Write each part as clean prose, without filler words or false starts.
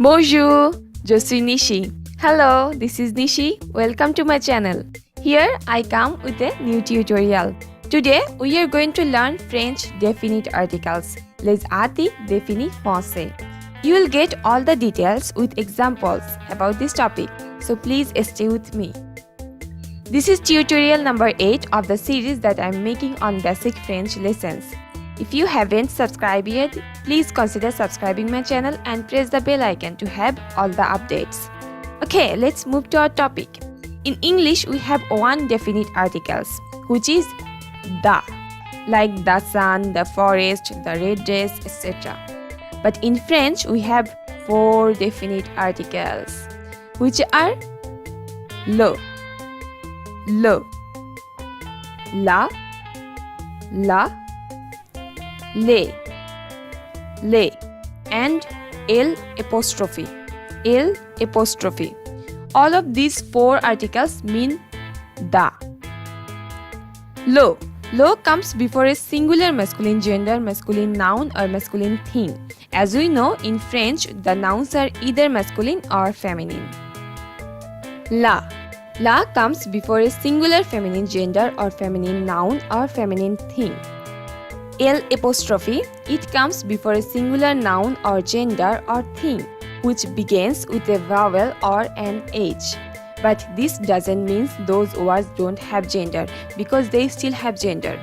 Bonjour, je suis Nishi. Hello, this is Nishi. Welcome to my channel. Here I come with a new tutorial. Today we are going to learn French definite articles. Les articles définis français. You will get all the details with examples about this topic. So please stay with me. This is tutorial number 8 of the series that I am making on basic French lessons. If you haven't subscribed yet, please consider subscribing my channel and press the bell icon to have all the updates. Okay, let's move to our topic. In English, we have one definite articles, which is the, like the sun, the forest, the red dress, etc. But in French, we have 4 definite articles, which are le, la, le, and l apostrophe. All of these 4 articles mean the. Lo comes before a singular masculine gender, masculine noun or masculine thing. As we know, in French, the nouns are either masculine or feminine. La comes before a singular feminine gender or feminine noun or feminine thing. L apostrophe, it comes before a singular noun or gender or thing, which begins with a vowel or an H. But this doesn't mean those words don't have gender, because they still have gender.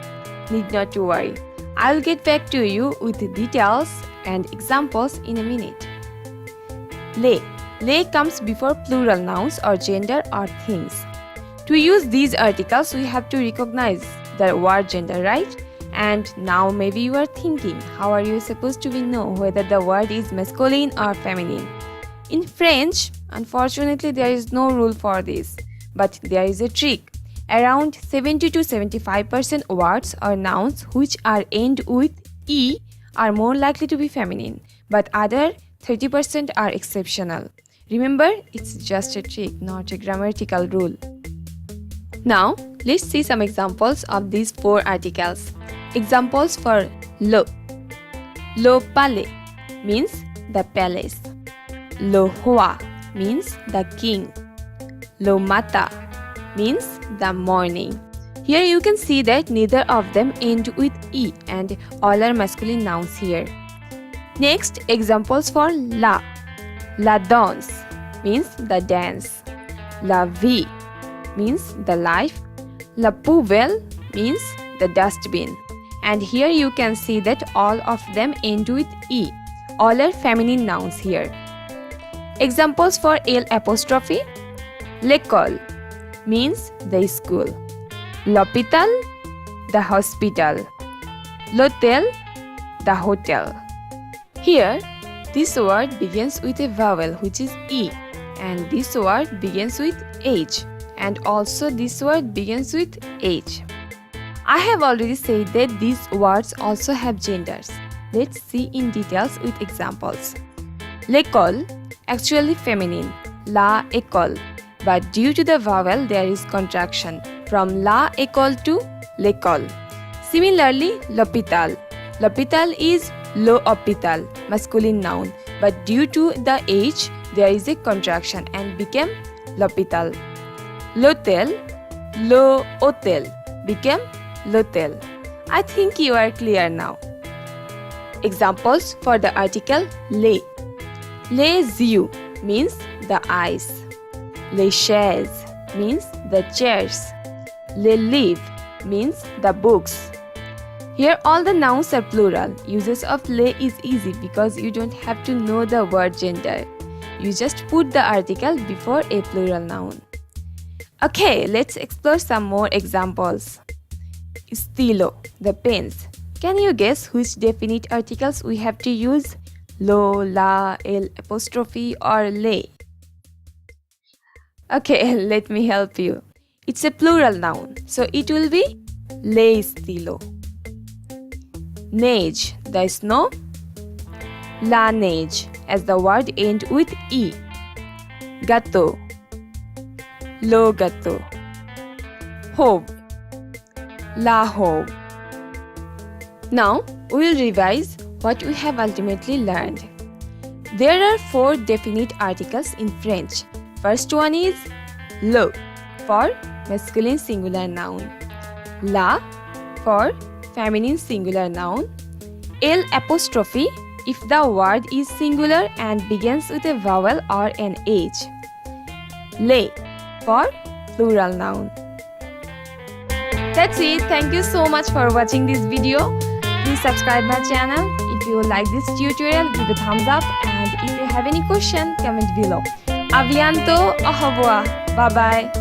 Need not to worry. I'll get back to you with details and examples in a minute. Le comes before plural nouns or gender or things. To use these articles, we have to recognize the word gender, right? And now maybe you are thinking, how are you supposed to know whether the word is masculine or feminine? In French, unfortunately, there is no rule for this, but there is a trick. Around 70 to 75% words or nouns which are end with E are more likely to be feminine, but other 30% are exceptional. Remember, it's just a trick, not a grammatical rule. Now, let's see some examples of these 4 articles. Examples for le. Le palais means the palace. Le roi means the king. Le matin means the morning. Here you can see that neither of them end with E and all are masculine nouns here. Next, examples for la. La danse means the dance. La vie means the life. La poubelle means the dustbin. And here you can see that all of them end with E. All are feminine nouns here. Examples for L apostrophe. L'école means the school. L'hôpital, the hospital. L'hôtel, the hotel. Here, this word begins with a vowel which is E, and this word begins with H, and also this word begins with H. I have already said that these words also have genders. Let's see in details with examples. L'école, actually feminine, la école, but due to the vowel there is contraction from la école to l'école. Similarly, l'hôpital. L'hôpital is le hôpital, masculine noun, but due to the H there is a contraction and became l'hôpital. L'hôtel, le hôtel became l'hôtel. I think you are clear now. Examples for the article les. Les yeux means the eyes. Les chaises means the chairs. Les livres means the books. Here all the nouns are plural. Uses of les is easy because you don't have to know the word gender. You just put the article before a plural noun. Okay, let's explore some more examples. Stylo, the pens. Can you guess which definite articles we have to use? Lo, la, l apostrophe or le? Okay, let me help you. It's a plural noun, so it will be les stylo. Neige, the snow. La neige, as the word ends with E. Gâteau. Le gâteau. Hope. La hope. Now, we will revise what we have ultimately learned. There are 4 definite articles in French. First one is le for masculine singular noun, la for feminine singular noun, l apostrophe if the word is singular and begins with a vowel or an H, les for plural noun. That's it. Thank you so much for watching this video. Please subscribe my channel. If you like this tutorial, give a thumbs up, and if you have any question, comment below. A bientôt, au revoir, bye bye.